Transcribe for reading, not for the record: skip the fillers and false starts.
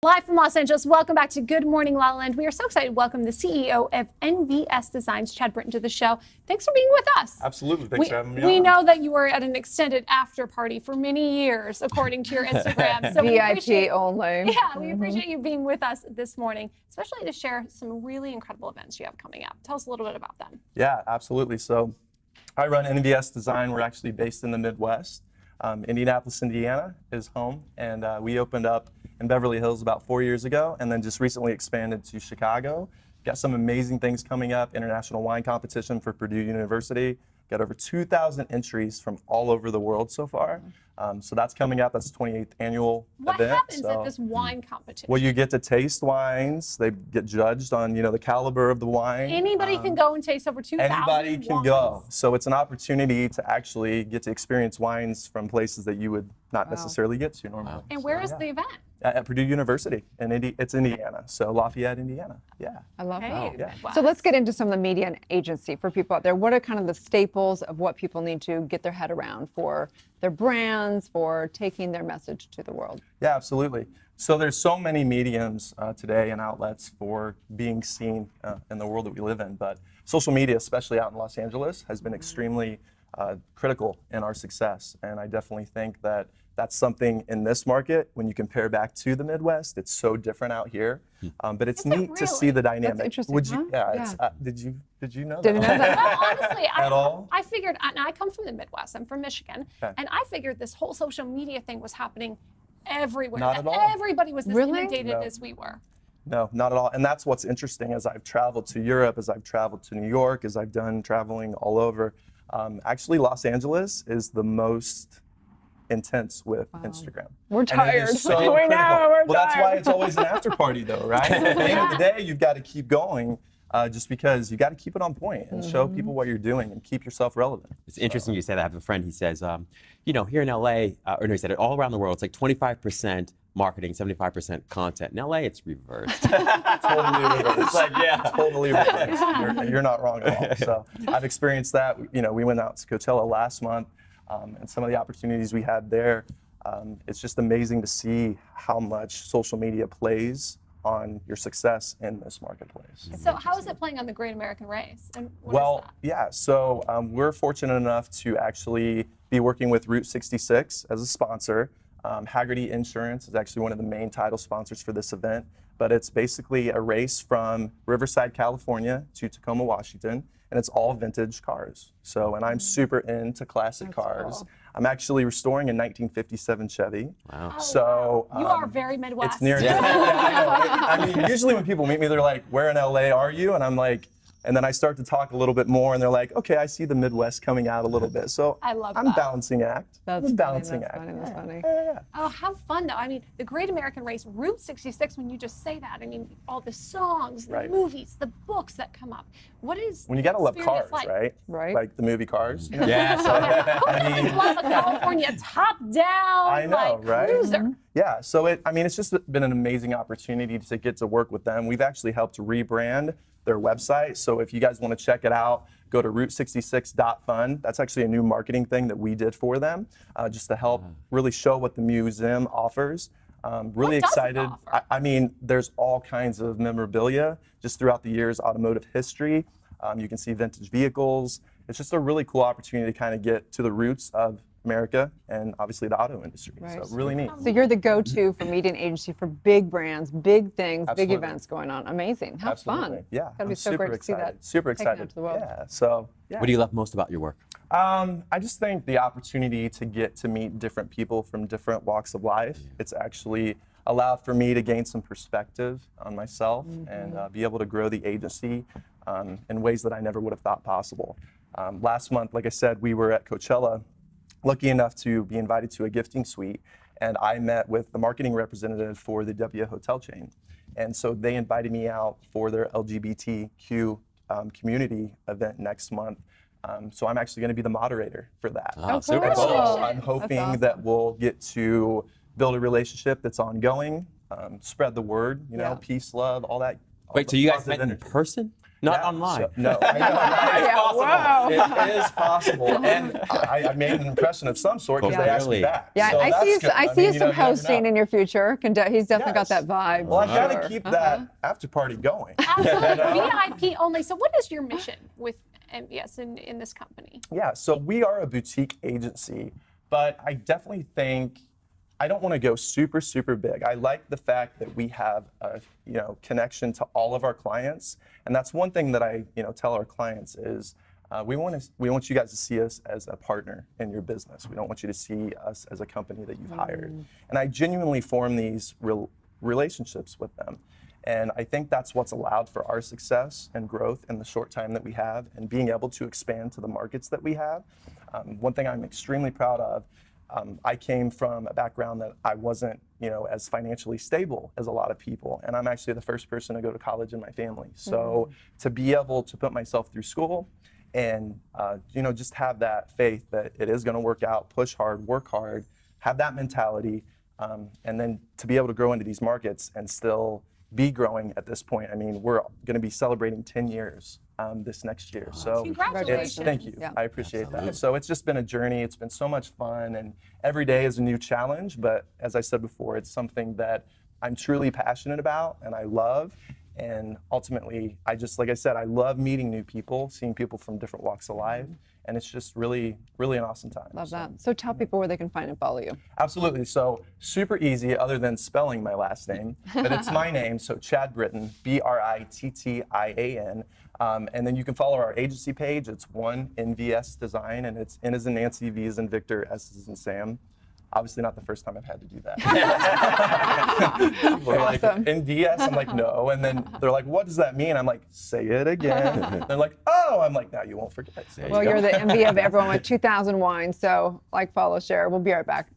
Live from Los Angeles, welcome back to Good Morning LaLa. We are so excited to welcome the CEO of NVS Designs, Chad Brittian, to the show. Thanks for being with us. Absolutely, thanks for having me on. We know that you were at an extended after party for many years, according to your Instagram. So VIP only. Yeah, we appreciate you being with us this morning, especially to share some really incredible events you have coming up. Tell us a little bit about them. Yeah, absolutely. So I run NVS Design. We're actually based in the Midwest. Indianapolis, Indiana is home, and we opened up in Beverly Hills about 4 years ago, and then just recently expanded to Chicago. Got some amazing things coming up, international wine competition for Purdue University. Got over 2,000 entries from all over the world so far. So that's coming up. That's the 28th annual What event. happens at this wine competition? Well, you get to taste wines. They get judged on, the caliber of the wine. Anybody can go and taste over 2,000 Anybody can wines. go. So it's an opportunity to actually get to experience wines from places that you would not necessarily get to normally. And where is the event? At Purdue University. It's Indiana. So Lafayette, Indiana. Yeah. I love that. Yeah. So let's get into some of the media and agency for people out there. What are kind of the staples of what people need to get their head around for their brands, for taking their message to the world? Yeah, absolutely. So there's so many mediums today and outlets for being seen in the world that we live in, but social media, especially out in Los Angeles, has been extremely critical in our success. And I definitely think that that's something in this market, when you compare back to the Midwest, it's so different out here. But it's neat to see the dynamic. That's interesting, Would you? huh? Yeah. Did you know Didn't that? know that. Well, honestly, At all? I figured, and I come from the Midwest, I'm from Michigan, Okay. and I figured this whole social media thing was happening everywhere. Not at all. Everybody was as Really? inundated No. as we were. No, not at all. And that's what's interesting as I've traveled to Europe, as I've traveled to New York, as I've done traveling all over. Actually, Los Angeles is the most intense with Instagram. We're And it tired. is so We critical. know, we're Well, that's why tired. it's always an after party, though, right? At the end of the day, you've got to keep going, just because you got to keep it on point and show people what you're doing and keep yourself relevant. It's interesting you say that. I have a friend, he says, here in LA, or no, he said it all around the world, it's like 25% marketing, 75% content. In LA, it's reversed. Totally reversed. It's like, yeah. Totally reversed. You're not wrong at all. So I've experienced that. We went out to Coachella last month, and some of the opportunities we had there. It's just amazing to see how much social media plays on your success in this marketplace. So how is it playing on the Great American Race? And what is Well, that? yeah, so we're fortunate enough to actually be working with Route 66 as a sponsor. Haggerty Insurance is actually one of the main title sponsors for this event, but it's basically a race from Riverside, California to Tacoma, Washington, and it's all vintage cars. So, and I'm super into classic cars. cool. I'm actually restoring a 1957 Chevy. Wow. Oh, So wow. You are very Midwest. it's near. Yeah, I mean, usually when people meet me, they're like, "Where in LA are you?" And I'm like, and then I start to talk a little bit more, and they're like, "Okay, I see the Midwest coming out a little bit." So I love I'm that. balancing act. That's I'm funny, balancing that's act. funny, that's funny. Yeah. Oh, how fun, though. I mean, the Great American Race, Route 66, when you just say that, I mean, all the songs, the Right. movies, the books that come up. What is When you gotta love experience cars, like? right? Right. Like the movie Cars. You know? Yes. Who doesn't love a California top-down I know, right? cruiser? Yeah, so it's just been an amazing opportunity to get to work with them. We've actually helped rebrand their website. So if you guys want to check it out, go to route66.fun. That's actually a new marketing thing that we did for them, just to help really show what the museum offers. Really What does it excited. offer? I mean, there's all kinds of memorabilia just throughout the years, automotive history. You can see vintage vehicles. It's just a really cool opportunity to kind of get to the roots of America and obviously the auto industry. Right. So really neat. So you're the go-to for media and agency for big brands, big things, Absolutely. big events going on. Amazing. How Absolutely. fun. Yeah. Gotta be I'm so super great to see excited. that. Super taken out excited. to the world. Yeah. So yeah. What do you love most about your work? I just think the opportunity to get to meet different people from different walks of life. It's actually allowed for me to gain some perspective on myself and be able to grow the agency in ways that I never would have thought possible. Last month, like I said, we were at Coachella, lucky enough to be invited to a gifting suite, and I met with the marketing representative for the W hotel chain. And so they invited me out for their LGBTQ community event next month. So I'm actually going to be the moderator for that. Oh, super And so cool. I'm That's hoping awesome. that we'll get to build a relationship that's ongoing, spread the word, Yeah. peace, love, all that. Wait, so you guys positive met in energy. person? Not Yeah, online. no, I know. Right? Yeah, wow. It is possible, and I made an impression of some sort because they asked me Clearly. back. Yeah, So I that's see you, good. I see mean, you some you never hosting know. in your future. He's definitely got Yes. that vibe. Well, I got Sure. to keep that after party going. Absolutely. VIP only. So what is your mission with MVS in this company? Yeah, so we are a boutique agency, but I definitely think I don't want to go super, super big. I like the fact that we have a connection to all of our clients, and that's one thing that I tell our clients is we want you guys to see us as a partner in your business. We don't want you to see us as a company that you've hired. And I genuinely form these relationships with them. And I think that's what's allowed for our success and growth in the short time that we have and being able to expand to the markets that we have. One thing I'm extremely proud of, I came from a background that I wasn't, as financially stable as a lot of people. And I'm actually the first person to go to college in my family. So to be able to put myself through school and, just have that faith that it is going to work out, push hard, work hard, have that mentality, and then to be able to grow into these markets and still be growing at this point. I mean, we're going to be celebrating 10 years this next year. So Congratulations. thank you. Yeah. I appreciate that. So it's just been a journey. It's been so much fun, and every day is a new challenge. But as I said before, it's something that I'm truly passionate about and I love. And ultimately, like I said, I love meeting new people, seeing people from different walks of life. And it's just really, really an awesome time. Love that. So tell people where they can find and follow you. Absolutely. So super easy, other than spelling my last name, but it's my name. So Chad Brittian, Brittian. And then you can follow our agency page. It's One NVS Design, and it's N as in Nancy, V as in Victor, S as in Sam. Obviously not the first time I've had to do that. They're like, Awesome. NVS? I'm like, no. And then they're like, what does that mean? I'm like, say it again. They're like, oh. I'm like, now you won't forget. So Well, you're the envy of everyone with 2,000 wines. So like, follow, share. We'll be right back.